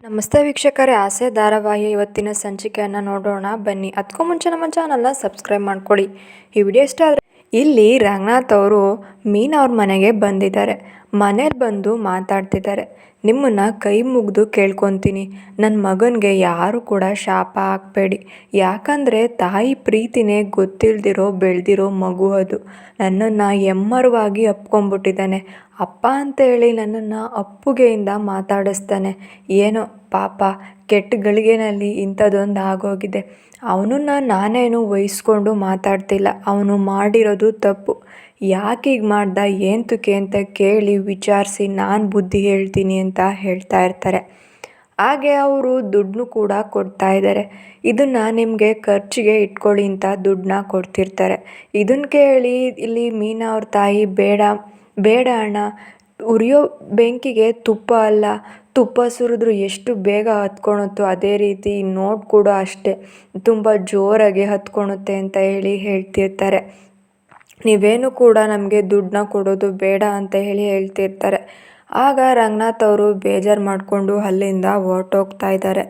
ನಮಸ್ತೆ ವೀಕ್ಷಕರೇ, ಆಸೆ ಧಾರಾವಾಹಿಯ ಇವತ್ತಿನ ಸಂಚಿಕೆಯನ್ನು ನೋಡೋಣ ಬನ್ನಿ. ಅದಕ್ಕೂ ಮುಂಚೆ ನಮ್ಮ ಚಾನಲ್ನ ಸಬ್ಸ್ಕ್ರೈಬ್ ಮಾಡ್ಕೊಳ್ಳಿ. ಈ ವಿಡಿಯೋ ಇಷ್ಟ ಆದರೆ ಇಲ್ಲಿ ರಂಗನಾಥ್ ಅವರು ಮೀನಾ ಅವ್ರ ಮನೆಗೆ ಬಂದಿದ್ದಾರೆ. ಮನೇಲಿ ಬಂದು ಮಾತಾಡ್ತಿದ್ದಾರೆ. ನಿಮ್ಮನ್ನು ಕೈ ಮುಗಿದು ಕೇಳ್ಕೊತೀನಿ, ನನ್ನ ಮಗನಿಗೆ ಯಾರು ಕೂಡ ಶಾಪ ಹಾಕಬೇಡಿ. ಯಾಕಂದರೆ ತಾಯಿ ಪ್ರೀತಿನೇ ಗೊತ್ತಿಲ್ದಿರೋ ಬೆಳೆದಿರೋ ಮಗು ಅದು. ನನ್ನನ್ನು ಎಮ್ಮರವಾಗಿ ಅಪ್ಕೊಂಡ್ಬಿಟ್ಟಿದ್ದಾನೆ. ಅಪ್ಪ ಅಂತೇಳಿ ನನ್ನನ್ನು ಅಪ್ಪುಗೆಯಿಂದ ಮಾತಾಡಿಸ್ತಾನೆ. ಏನೋ ಪಾಪ ಕೆಟ್ಟ ಗಳಿಗೆನಲ್ಲಿ ಇಂಥದ್ದೊಂದು ಆಗೋಗಿದೆ. ಅವನನ್ನು ನಾನೇನು ವಹಿಸ್ಕೊಂಡು ಮಾತಾಡ್ತಿಲ್ಲ. ಅವನು ಮಾಡಿರೋದು ತಪ್ಪು. ಯಾಕೆ ಹೀಗೆ ಮಾಡ್ದ ಏಂತಕ್ಕೆ ಅಂತ ಕೇಳಿ ವಿಚಾರಿಸಿ ನಾನು ಬುದ್ಧಿ ಹೇಳ್ತೀನಿ ಅಂತ ಹೇಳ್ತಾ ಇರ್ತಾರೆ. ಹಾಗೆ ಅವರು ದುಡ್ಡು ಕೂಡ ಕೊಡ್ತಾ ಇದ್ದಾರೆ. ಇದನ್ನು ನಿಮಗೆ ಖರ್ಚಿಗೆ ಇಟ್ಕೊಳ್ಳಿ ಅಂತ ದುಡ್ಡನ್ನ ಕೊಡ್ತಿರ್ತಾರೆ. ಇದನ್ನು ಕೇಳಿ ಇಲ್ಲಿ ಮೀನಾ ಅವ್ರ ತಾಯಿ ಬೇಡ ಬೇಡ ಅಣ್ಣ, ಉರಿಯೋ ಬೆಂಕಿಗೆ ತುಪ್ಪ ಅಲ್ಲ, ತುಪ್ಪ ಸುರಿದ್ರು ಎಷ್ಟು ಬೇಗ ಹತ್ಕೊಳುತ್ತೋ ಅದೇ ರೀತಿ ನೋಟ್ ಕೂಡ ಅಷ್ಟೇ ತುಂಬ ಜೋರಾಗಿ ಹತ್ಕೊಳುತ್ತೆ ಅಂತ ಹೇಳ್ತಿರ್ತಾರೆ. ನೀವೇನು ಕೂಡ ನಮಗೆ ದುಡ್ಡನ್ನ ಕೊಡೋದು ಬೇಡ ಅಂತ ಹೇಳ್ತಿರ್ತಾರೆ. ಆಗ ರಂಗನಾಥ್ ಅವರು ಬೇಜಾರು ಮಾಡಿಕೊಂಡು ಅಲ್ಲಿಂದ ಹೊರಟೋಗ್ತಾ ಇದ್ದಾರೆ.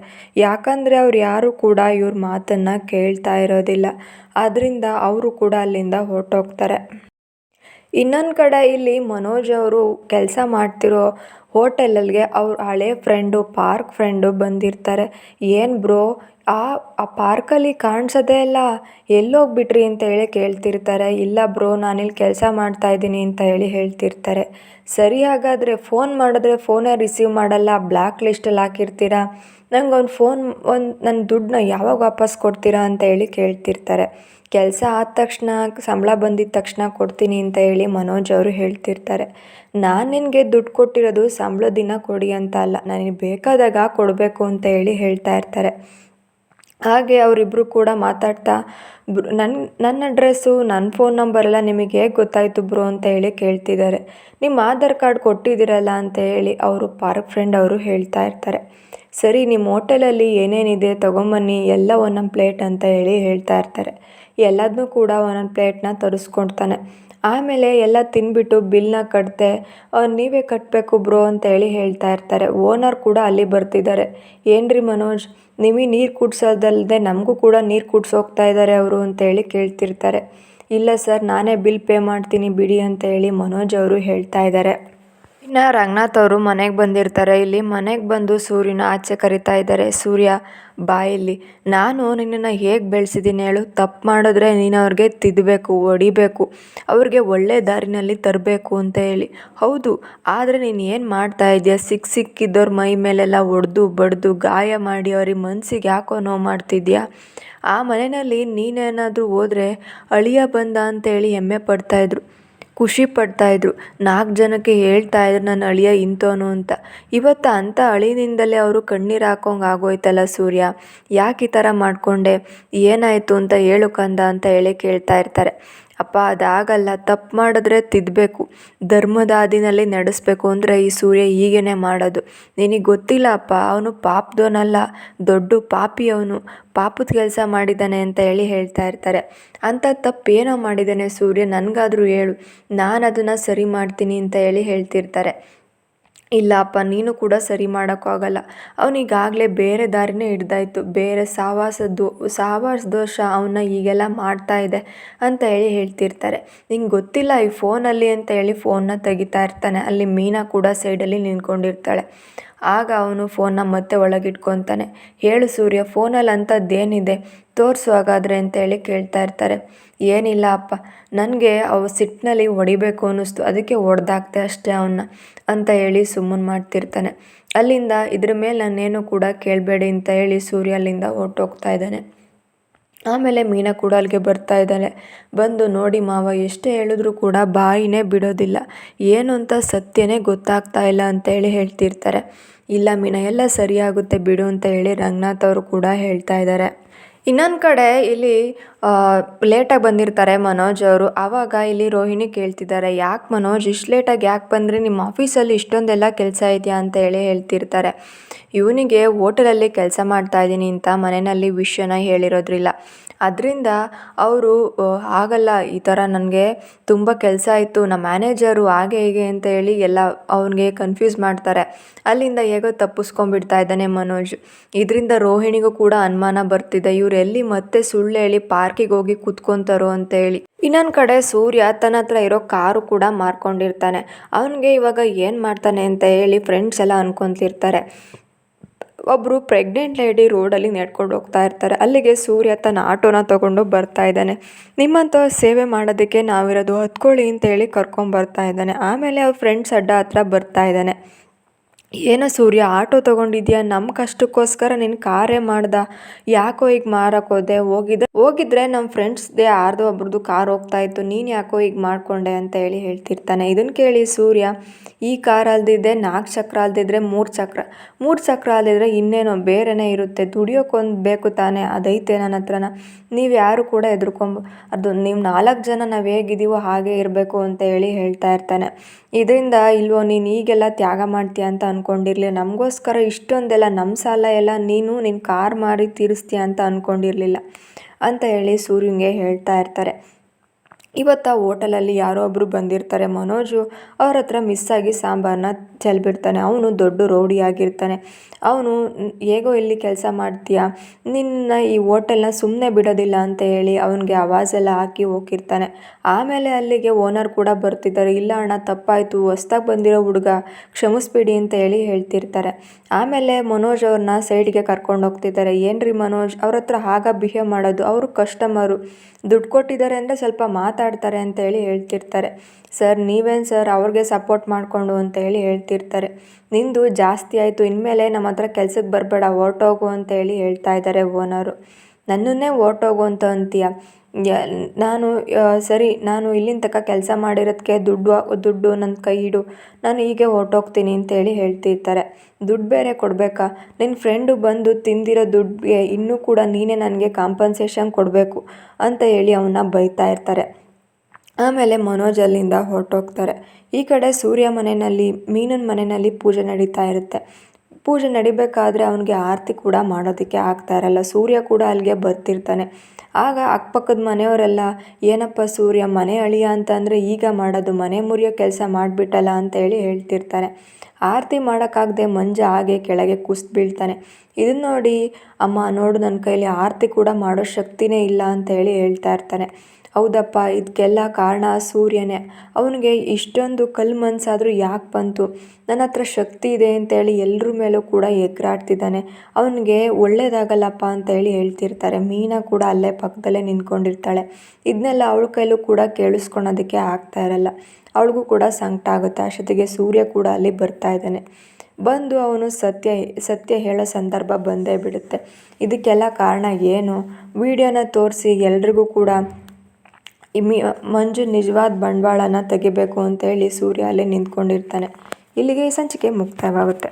ಯಾಕಂದರೆ ಅವ್ರು ಯಾರೂ ಕೂಡ ಇವ್ರ ಮಾತನ್ನು ಕೇಳ್ತಾ ಇರೋದಿಲ್ಲ. ಆದ್ದರಿಂದ ಅವರು ಕೂಡ ಅಲ್ಲಿಂದ ಹೊರಟೋಗ್ತಾರೆ. ಇನ್ನೊಂದು ಕಡೆ ಇಲ್ಲಿ ಮನೋಜ್ ಅವರು ಕೆಲಸ ಮಾಡ್ತಿರೋ ಹೋಟೆಲಲ್ಲಿಗೆ ಅವ್ರ ಹಳೆ ಪಾರ್ಕ್ ಫ್ರೆಂಡು ಬಂದಿರ್ತಾರೆ. ಏನು ಬ್ರೋ, ಆ ಪಾರ್ಕಲ್ಲಿ ಕಾಣಿಸೋದೇ ಇಲ್ಲ, ಎಲ್ಲೋಗ್ಬಿಟ್ರಿ ಅಂತ ಕೇಳ್ತಿರ್ತಾರೆ. ಇಲ್ಲ ಬ್ರೋ, ನಾನಿಲ್ಲಿ ಕೆಲಸ ಮಾಡ್ತಾಯಿದ್ದೀನಿ ಅಂತ ಹೇಳ್ತಿರ್ತಾರೆ. ಸರಿ, ಹಾಗಾದರೆ ಫೋನ್ ಮಾಡಿದ್ರೆ ಫೋನೇ ರಿಸೀವ್ ಮಾಡಲ್ಲ, ಬ್ಲ್ಯಾಕ್ ಲಿಸ್ಟಲ್ಲಿ ಹಾಕಿರ್ತೀರಾ, ನಂಗೆ ನನ್ನ ದುಡ್ಡನ್ನ ಯಾವಾಗ ವಾಪಸ್ ಕೊಡ್ತೀರಾ ಅಂತ ಕೇಳ್ತಿರ್ತಾರೆ. ಕೆಲಸ ಆದ ತಕ್ಷಣ, ಸಂಬಳ ಬಂದಿದ್ದ ತಕ್ಷಣ ಕೊಡ್ತೀನಿ ಅಂತ ಮನೋಜ್ ಅವರು ಹೇಳ್ತಿರ್ತಾರೆ. ನಾನು ನಿನಗೆ ದುಡ್ಡು ಕೊಟ್ಟಿರೋದು ಸಂಬಳದ ದಿನ ಕೊಡಿ ಅಂತ ಅಲ್ಲ, ನನಗೆ ಬೇಕಾದಾಗ ಕೊಡಬೇಕು ಅಂತ ಹೇಳ್ತಾ ಇರ್ತಾರೆ. ಹಾಗೆ ಅವರಿಬ್ಬರು ಕೂಡ ಮಾತಾಡ್ತಾ ನನ್ನ ಅಡ್ರೆಸ್ಸು, ನನ್ನ ಫೋನ್ ನಂಬರೆಲ್ಲ ನಿಮಗೆ ಹೇಗೆ ಗೊತ್ತಾಯಿತು ಬ್ರೋ ಅಂತ ಕೇಳ್ತಿದ್ದಾರೆ. ನಿಮ್ಮ ಆಧಾರ್ ಕಾರ್ಡ್ ಕೊಟ್ಟಿದ್ದೀರಲ್ಲ ಅಂತ ಅವರು ಪಾರ್ಕ್ ಫ್ರೆಂಡ್ ಅವರು ಹೇಳ್ತಾ ಇರ್ತಾರೆ. ಸರಿ, ನಿಮ್ಮ ಹೋಟೆಲಲ್ಲಿ ಏನೇನಿದೆ ತೊಗೊಂಬನ್ನಿ, ಎಲ್ಲ ಒಂದೊಂದು ಪ್ಲೇಟ್ ಅಂತ ಹೇಳ್ತಾ ಇರ್ತಾರೆ. ಎಲ್ಲದನ್ನೂ ಕೂಡ ಒಂದೊಂದು ಪ್ಲೇಟ್ನ ತರಿಸ್ಕೊಳ್ತಾನೆ. ಆಮೇಲೆ ಎಲ್ಲ ತಿಂದ್ಬಿಟ್ಟು ಬಿಲ್ನ ಕಟ್ತೆ, ನೀವೇ ಕಟ್ಟಬೇಕು ಬ್ರೋ ಅಂತ ಹೇಳ್ತಾ ಇರ್ತಾರೆ. ಓನರ್ ಕೂಡ ಅಲ್ಲಿ ಬರ್ತಿದ್ದಾರೆ. ಏನ್ರಿ ಮನೋಜ್, ನಿಮಗೆ ನೀರು ಕುಡ್ಸೋದಲ್ಲದೆ ನಮಗೂ ಕೂಡ ನೀರು ಕುಡ್ಸೋಗ್ತಾ ಇದ್ದಾರೆ ಅವರು ಅಂತ ಕೇಳ್ತಿರ್ತಾರೆ. ಇಲ್ಲ ಸರ್, ನಾನೇ ಬಿಲ್ ಪೇ ಮಾಡ್ತೀನಿ ಬಿಡಿ ಅಂತ ಮನೋಜ್ ಅವರು ಹೇಳ್ತಾ ಇದ್ದಾರೆ. ಇನ್ನು ರಂಗನಾಥ್ ಅವರು ಮನೆಗೆ ಬಂದಿರ್ತಾರೆ. ಇಲ್ಲಿ ಮನೆಗೆ ಬಂದು ಸೂರ್ಯನ ಆಚೆ ಕರಿತಾ ಇದ್ದಾರೆ. ಸೂರ್ಯ, ಬಾಯಲ್ಲಿ ನಾನು ನಿನ್ನನ್ನು ಹೇಗೆ ಬೆಳೆಸಿದ್ದೀನಿ ಹೇಳು, ತಪ್ಪು ಮಾಡಿದ್ರೆ ನೀನು ಅವ್ರಿಗೆ ತಿದ್ದಬೇಕು, ಹೊಡಿಬೇಕು, ಅವ್ರಿಗೆ ಒಳ್ಳೆ ದಾರಿನಲ್ಲಿ ತರಬೇಕು ಅಂತ ಹೌದು, ಆದರೆ ನೀನು ಏನು ಮಾಡ್ತಾ ಇದೆಯಾ, ಸಿಕ್ಕಿದ್ದವ್ರ ಮೈ ಮೇಲೆಲ್ಲ ಹೊಡೆದು ಬಡ್ದು ಗಾಯ ಮಾಡಿ ಅವ್ರಿಗೆ ಮನಸ್ಸಿಗೆ ಯಾಕೋ ನೋವು ಮಾಡ್ತಿದ್ಯಾ. ಆ ಮನೆಯಲ್ಲಿ ನೀನೇನಾದರೂ ಹೋದರೆ ಅಳಿಯ ಬಂದ ಅಂತೇಳಿ ಹೆಮ್ಮೆ ಪಡ್ತಾಯಿದ್ರು, ಖುಷಿ ಪಡ್ತಾಯಿದ್ರು, 4 ಜನಕ್ಕೆ ಹೇಳ್ತಾಯಿದ್ರು ನನ್ನ ಅಳಿಯ ಇಂಥವನು ಅಂತ. ಇವತ್ತು ಅಂಥ ಅಳಿನಿಂದಲೇ ಅವರು ಕಣ್ಣೀರು ಹಾಕೋಂಗೆ ಆಗೋಯ್ತಲ್ಲ ಸೂರ್ಯ, ಯಾಕೆ ಈ ಥರ ಮಾಡಿಕೊಂಡೆ, ಏನಾಯಿತು ಅಂತ ಹೇಳು ಕಂದ ಅಂತ ಕೇಳ್ತಾ ಇರ್ತಾರೆ. ಅಪ್ಪ, ಅದಾಗಲ್ಲ, ತಪ್ಪು ಮಾಡಿದ್ರೆ ತಿದ್ದಬೇಕು, ಧರ್ಮದ ಹಾದಿನಲ್ಲಿ ನಡೆಸಬೇಕು ಅಂದರೆ ಈ ಸೂರ್ಯ ಹೀಗೇ ಮಾಡೋದು. ನಿನಗೆ ಗೊತ್ತಿಲ್ಲ ಅಪ್ಪ, ಅವನು ಪಾಪದವನಲ್ಲ, ದೊಡ್ಡ ಪಾಪಿ, ಅವನು ಪಾಪದ ಕೆಲಸ ಮಾಡಿದ್ದಾನೆ ಅಂತ ಹೇಳ್ತಾ ಇರ್ತಾರೆ. ಅಂಥ ತಪ್ಪು ಏನೋ ಮಾಡಿದ್ದಾನೆ ಸೂರ್ಯ, ನನಗಾದರೂ ಹೇಳು, ನಾನು ಅದನ್ನು ಸರಿ ಮಾಡ್ತೀನಿ ಅಂತ ಹೇಳ್ತಿರ್ತಾರೆ. ಇಲ್ಲ ಅಪ್ಪ, ನೀನು ಕೂಡ ಸರಿ ಮಾಡೋಕ್ಕಾಗಲ್ಲ, ಅವನಿಗಾಗಲೇ ಬೇರೆ ದಾರಿನೇ ಹಿಡ್ದಾಯ್ತು, ಬೇರೆ ಸಹವಾಸ ದೋಷ ಅವನ್ನ ಹೀಗೆಲ್ಲ ಮಾಡ್ತಾ ಇದೆ ಅಂತ ಹೇಳ್ತಿರ್ತಾರೆ. ನಿಂಗೆ ಗೊತ್ತಿಲ್ಲ ಈ ಫೋನಲ್ಲಿ ಅಂತ ಫೋನ್ನ ತೆಗಿತಾ ಇರ್ತಾನೆ. ಅಲ್ಲಿ ಮೀನಾ ಕೂಡ ಸೈಡಲ್ಲಿ ನಿಂತ್ಕೊಂಡಿರ್ತಾಳೆ. ಆಗ ಅವನು ಫೋನ್ನ ಮತ್ತೆ ಒಳಗಿಟ್ಕೊತಾನೆ. ಹೇಳು ಸೂರ್ಯ, ಫೋನಲ್ಲಿ ಅಂಥದ್ದೇನಿದೆ, ತೋರಿಸು ಹಾಗಾದರೆ ಅಂತ ಕೇಳ್ತಾ ಇರ್ತಾರೆ. ಏನಿಲ್ಲ ಅಪ್ಪ, ನನಗೆ ಸಿಟ್ಟಿನಲ್ಲಿ ಹೊಡಿಬೇಕು ಅನ್ನಿಸ್ತು, ಅದಕ್ಕೆ ಹೊಡೆದಾಕ್ತೆ ಅಷ್ಟೇ ಅವನ್ನ ಅಂತ ಸುಮ್ಮನೆ ಮಾಡ್ತಿರ್ತಾನೆ. ಅಲ್ಲಿಂದ ಇದ್ರ ಮೇಲೆ ನಾನೇನು ಕೂಡ ಕೇಳಬೇಡಿ ಅಂತ ಸೂರ್ಯ ಅಲ್ಲಿಂದ ಹೊರಟೋಗ್ತಾ ಇದ್ದಾನೆ. ಆಮೇಲೆ ಮೀನಾ ಕೂಡ ಅಲ್ಲಿಗೆ ಬರ್ತಾ ಇದ್ದಾಳೆ. ಬಂದು, ನೋಡಿ ಮಾವ, ಎಷ್ಟೇ ಹೇಳಿದ್ರು ಕೂಡ ಬಾಯಿನೇ ಬಿಡೋದಿಲ್ಲ, ಏನು ಅಂತ ಸತ್ಯನೇ ಗೊತ್ತಾಗ್ತಾ ಇಲ್ಲ ಅಂತ ಹೇಳ್ತಿರ್ತಾರೆ. ಇಲ್ಲ ಮೀನಾ, ಎಲ್ಲ ಸರಿಯಾಗುತ್ತೆ ಬಿಡು ಅಂತ ರಂಗನಾಥ್ ಅವರು ಕೂಡ ಹೇಳ್ತಾ ಇದ್ದಾರೆ. ಇನ್ನೊಂದು ಕಡೆ ಇಲ್ಲಿ ಲೇಟಾಗಿ ಬಂದಿರ್ತಾರೆ ಮನೋಜ್ ಅವರು. ಆವಾಗ ಇಲ್ಲಿ ರೋಹಿಣಿ ಕೇಳ್ತಿದ್ದಾರೆ, ಯಾಕೆ ಮನೋಜ್ ಇಷ್ಟು ಲೇಟಾಗಿ ಯಾಕೆ ಬಂದ್ರಿ, ನಿಮ್ಮ ಆಫೀಸಲ್ಲಿ ಇಷ್ಟೊಂದೆಲ್ಲ ಕೆಲಸ ಇದೆಯಾ ಅಂತ ಹೇಳ್ತಿರ್ತಾರೆ. ಇವನಿಗೆ ಹೋಟೆಲಲ್ಲಿ ಕೆಲಸ ಮಾಡ್ತಾ ಇದ್ದೀನಿ ಅಂತ ಮನೆಯಲ್ಲಿ ವಿಷಯನ ಹೇಳಿರೋದ್ರಿಲ್ಲ. ಅದರಿಂದ ಅವರು ಆಗಲ್ಲ, ಈ ಥರ ನನಗೆ ತುಂಬ ಕೆಲಸ ಇತ್ತು, ನಮ್ಮ ಮ್ಯಾನೇಜರು ಹಾಗೆ ಹೀಗೆ ಅಂತ ಹೇಳಿ ಎಲ್ಲ ಅವನಿಗೆ ಕನ್ಫ್ಯೂಸ್ ಮಾಡ್ತಾರೆ. ಅಲ್ಲಿಂದ ಹೇಗೋ ತಪ್ಪಿಸ್ಕೊಂಡ್ಬಿಡ್ತಾ ಇದ್ದಾನೆ ಮನೋಜ್. ಇದರಿಂದ ರೋಹಿಣಿಗೂ ಕೂಡ ಅನುಮಾನ ಬರ್ತಿದೆ, ಇವ್ರು ಎಲ್ಲಿ ಮತ್ತೆ ಸುಳ್ಳು ಹೇಳಿ ಪಾರ್ಕಿಗೆ ಹೋಗಿ ಕೂತ್ಕೊತಾರೋ ಅಂತ ಹೇಳಿ. ಇನ್ನೊಂದು ಕಡೆ ಸೂರ್ಯ ತನ್ನ ಹತ್ರ ಇರೋ ಕಾರು ಕೂಡ ಮಾರ್ಕೊಂಡಿರ್ತಾನೆ. ಅವನಿಗೆ ಇವಾಗ ಏನು ಮಾಡ್ತಾನೆ ಅಂತ ಹೇಳಿ ಫ್ರೆಂಡ್ಸ್ ಎಲ್ಲ ಅನ್ಕೊತಿರ್ತಾರೆ. ಒಬ್ಬರು ಪ್ರೆಗ್ನೆಂಟ್ ಲೇಡಿ ರೋಡಲ್ಲಿ ನಡ್ಕೊಂಡು ಹೋಗ್ತಾ ಇರ್ತಾರೆ. ಅಲ್ಲಿಗೆ ಸೂರ್ಯ ತನ್ನ ಆಟೋನ ತೊಗೊಂಡು ಬರ್ತಾ ಇದ್ದಾನೆ. ನಿಮ್ಮಂಥ ಸೇವೆ ಮಾಡೋದಕ್ಕೆ ನಾವಿರೋದು, ಹತ್ಕೊಳ್ಳಿ ಅಂತೇಳಿ ಕರ್ಕೊಂಬರ್ತಾ ಇದ್ದಾನೆ. ಆಮೇಲೆ ಅವ್ರ ಫ್ರೆಂಡ್ಸ್ ಅಡ್ಡ ಹತ್ರ ಬರ್ತಾ ಇದ್ದಾನೆ. ಏನೋ ಸೂರ್ಯ ಆಟೋ ತೊಗೊಂಡಿದ್ಯಾ, ನಮ್ಮ ಕಷ್ಟಕ್ಕೋಸ್ಕರ ನಿನ್ನ ಕಾರೇ ಮಾಡ್ದ, ಯಾಕೋ ಈಗ ಮಾರಕ್ಕೋದೆ, ಹೋಗಿದ್ರೆ ನಮ್ಮ ಫ್ರೆಂಡ್ಸ್ದೇ ಯಾರ್ದೋ ಒಬ್ರದ್ದು ಕಾರ್ ಹೋಗ್ತಾ ಇತ್ತು, ನೀನು ಯಾಕೋ ಈಗ ಮಾಡಿಕೊಂಡೆ ಅಂತ ಹೇಳಿ ಹೇಳ್ತಿರ್ತಾನೆ. ಇದನ್ನು ಕೇಳಿ ಸೂರ್ಯ, ಈ ಕಾರ್ ಅಲ್ದಿದ್ದೆ 4 ಚಕ್ರ ಅಲ್ದಿದ್ರೆ 3 ಚಕ್ರ ಅಲ್ದಿದ್ರೆ ಇನ್ನೇನೋ ಬೇರೆನೇ ಇರುತ್ತೆ, ದುಡಿಯೋಕ್ಕೊಂದು ಬೇಕು ತಾನೇ, ಅದೈತೆ ನನ್ನ ಹತ್ರನ, ನೀವು ಯಾರು ಕೂಡ ಅದು ನೀವು 4 ಜನ ನಾವು ಹೇಗಿದ್ದೀವೋ ಹಾಗೆ ಇರಬೇಕು ಅಂತ ಹೇಳಿ ಹೇಳ್ತಾ ಇರ್ತಾನೆ. ಇದರಿಂದ ಇಲ್ವೋ ನೀನು ಈಗೆಲ್ಲ ತ್ಯಾಗ ಮಾಡ್ತೀಯ ಅಂತ ಅಂದ್ಕೊಂಡಿರಲಿಲ್ಲ, ನಮಗೋಸ್ಕರ ಇಷ್ಟೊಂದೆಲ್ಲ ನಮ್ಮ ಸಾಲ ಎಲ್ಲ ನೀನು ನಿನ್ನ ಕಾರ್ ಮಾರಿ ತೀರಿಸ್ತೀಯ ಅಂತ ಅಂದ್ಕೊಂಡಿರಲಿಲ್ಲ ಅಂತ ಹೇಳಿ ಸೂರ್ಯಂಗೆ ಹೇಳ್ತಾ ಇರ್ತಾರೆ. ಇವತ್ತು ಆ ಹೋಟೆಲಲ್ಲಿ ಯಾರೋ ಒಬ್ಬರು ಬಂದಿರ್ತಾರೆ. ಮನೋಜು ಅವ್ರ ಹತ್ರ ಮಿಸ್ಸಾಗಿ ಸಾಂಬಾರನ್ನ ಚೆಲ್ಬಿಡ್ತಾನೆ. ಅವನು ದೊಡ್ಡ ರೌಡಿ ಆಗಿರ್ತಾನೆ. ಅವನು ಹೇಗೋ ಇಲ್ಲಿ ಕೆಲಸ ಮಾಡ್ತೀಯಾ, ನಿನ್ನ ಈ ಹೋಟೆಲ್ನ ಸುಮ್ಮನೆ ಬಿಡೋದಿಲ್ಲ ಅಂತ ಹೇಳಿ ಅವನಿಗೆ ಆವಾಜೆಲ್ಲ ಹಾಕಿ ಹೋಗಿರ್ತಾನೆ. ಆಮೇಲೆ ಅಲ್ಲಿಗೆ ಓನರ್ ಕೂಡ ಬರ್ತಿದ್ದಾರೆ. ಇಲ್ಲ ಅಣ್ಣ ತಪ್ಪಾಯಿತು, ಹೊಸ್ದಾಗಿ ಬಂದಿರೋ ಹುಡುಗ, ಕ್ಷಮಿಸ್ಬಿಡಿ ಅಂತ ಹೇಳಿ ಹೇಳ್ತಿರ್ತಾರೆ. ಆಮೇಲೆ ಮನೋಜ್ ಅವ್ರನ್ನ ಸೈಡ್ಗೆ ಕರ್ಕೊಂಡು ಹೋಗ್ತಿದ್ದಾರೆ. ಏನ್ರಿ ಮನೋಜ್, ಅವ್ರ ಹತ್ರ ಆಗ ಬಿಹೇವ್ ಮಾಡೋದು, ಅವರು ಕಸ್ಟಮರು, ದುಡ್ಡು ಕೊಟ್ಟಿದ್ದಾರೆ ಅಂದರೆ ಸ್ವಲ್ಪ ಮಾತಾಡ್ತಾರೆ ಅಂತ ಹೇಳಿ ಹೇಳ್ತಿರ್ತಾರೆ. ಸರ್ ನೀವೇನು ಸರ್ ಅವ್ರಿಗೆ ಸಪೋರ್ಟ್ ಮಾಡಿಕೊಂಡು ಅಂತ ಹೇಳಿ ಹೇಳ್ತಿರ್ತಾರೆ. ನಿಂದು ಜಾಸ್ತಿ ಆಯಿತು, ಇನ್ಮೇಲೆ ನಮ್ಮ ಹತ್ರ ಕೆಲ್ಸಕ್ಕೆ ಬರಬೇಡ, ಹೊರ್ಟೋಗು ಅಂತ ಹೇಳಿ ಹೇಳ್ತಾ ಇದ್ದಾರೆ ಓನರು. ನನ್ನನ್ನೇ ಹೊರ್ಟೋಗು ಅಂತ ಅಂತೀಯ, ನಾನು ಸರಿ, ನಾನು ಇಲ್ಲಿನ ತನಕ ಕೆಲಸ ಮಾಡಿರೋದಕ್ಕೆ ದುಡ್ಡು ನನ್ನ ಕೈ ಇಡು, ನಾನು ಹೀಗೆ ಹೊರ್ಟೋಗ್ತೀನಿ ಅಂತೇಳಿ ಹೇಳ್ತಿರ್ತಾರೆ. ದುಡ್ಡು ಬೇರೆ ಕೊಡಬೇಕಾ, ನಿನ್ನ ಫ್ರೆಂಡು ಬಂದು ತಿಂದಿರೋ ದುಡ್ಡಿಗೆ ಇನ್ನೂ ಕೂಡ ನೀನೇ ನನಗೆ ಕಾಂಪನ್ಸೇಷನ್ ಕೊಡಬೇಕು ಅಂತ ಹೇಳಿ ಅವನ್ನ ಬೈತಾ ಇರ್ತಾರೆ. ಆಮೇಲೆ ಮನೋಜ್ ಅಲ್ಲಿಂದ ಹೊರಟೋಗ್ತಾರೆ. ಈ ಕಡೆ ಸೂರ್ಯ ಮನೆಯಲ್ಲಿ, ಮೀನನ ಮನೆಯಲ್ಲಿ ಪೂಜೆ ನಡೀತಾ ಇರುತ್ತೆ. ಪೂಜೆ ನಡಿಬೇಕಾದ್ರೆ ಅವನಿಗೆ ಆರತಿ ಕೂಡ ಮಾಡೋದಕ್ಕೆ ಆಗ್ತಾ ಇರಲ್ಲ. ಸೂರ್ಯ ಕೂಡ ಅಲ್ಲಿಗೆ ಬರ್ತಿರ್ತಾನೆ. ಆಗ ಅಕ್ಕಪಕ್ಕದ ಮನೆಯವರೆಲ್ಲ, ಏನಪ್ಪ ಸೂರ್ಯ, ಮನೆ ಅಳಿಯ ಅಂತಂದರೆ ಈಗ ಮಾಡೋದು, ಮನೆ ಮುರಿಯೋ ಕೆಲಸ ಮಾಡಿಬಿಟ್ಟಲ್ಲ ಅಂತ ಹೇಳಿ ಹೇಳ್ತಿರ್ತಾರೆ. ಆರತಿ ಮಾಡೋಕ್ಕಾಗದೆ ಮಂಜ ಹಾಗೆ ಕೆಳಗೆ ಕುಸ್ದು ಬೀಳ್ತಾನೆ. ಇದನ್ನ ನೋಡಿ, ಅಮ್ಮ ನೋಡು, ನನ್ನ ಕೈಲಿ ಆರತಿ ಕೂಡ ಮಾಡೋ ಶಕ್ತಿನೇ ಇಲ್ಲ ಅಂತ ಹೇಳಿ ಹೇಳ್ತಾ ಇರ್ತಾನೆ. ಹೌದಪ್ಪ, ಇದಕ್ಕೆಲ್ಲ ಕಾರಣ ಸೂರ್ಯನೇ. ಅವನಿಗೆ ಇಷ್ಟೊಂದು ಕಲ್ಲು ಮನಸ್ಸಾದರೂ ಯಾಕೆ ಬಂತು, ನನ್ನ ಹತ್ರ ಶಕ್ತಿ ಇದೆ ಅಂತೇಳಿ ಎಲ್ಲರ ಮೇಲೂ ಕೂಡ ಎಗರಾಡ್ತಿದ್ದಾನೆ, ಅವನಿಗೆ ಒಳ್ಳೇದಾಗಲ್ಲಪ್ಪ ಅಂತ ಹೇಳಿ ಹೇಳ್ತಿರ್ತಾರೆ. ಮೀನಾ ಕೂಡ ಅಲ್ಲೇ ಪಕ್ಕದಲ್ಲೇ ನಿಂತ್ಕೊಂಡಿರ್ತಾಳೆ. ಇದನ್ನೆಲ್ಲ ಅವಳ ಕೈಲೂ ಕೂಡ ಕೇಳಿಸ್ಕೊಳೋದಕ್ಕೆ ಆಗ್ತಾ ಇರಲ್ಲ. ಅವಳಿಗೂ ಕೂಡ ಸಂಕಟ ಆಗುತ್ತೆ. ಅಷ್ಟೊತ್ತಿಗೆ ಸೂರ್ಯ ಕೂಡ ಅಲ್ಲಿ ಬರ್ತಾ ಇದ್ದಾನೆ. ಬಂದು ಅವನು ಸತ್ಯ ಹೇಳೋ ಸಂದರ್ಭ ಬಂದೇ ಬಿಡುತ್ತೆ. ಇದಕ್ಕೆಲ್ಲ ಕಾರಣ ಏನು, ವಿಡಿಯೋನ ತೋರಿಸಿ ಎಲ್ರಿಗೂ ಕೂಡ ಮಂಜು ನಿಜವಾದ ಬಂಡವಾಳನ ತೆಗಿಬೇಕು ಅಂತೇಳಿ ಸೂರ್ಯ ಅಲ್ಲೇ ನಿಂತ್ಕೊಂಡಿರ್ತಾನೆ. ಇಲ್ಲಿಗೆ ಈ ಸಂಚಿಕೆ ಮುಕ್ತಾಯವಾಗುತ್ತೆ.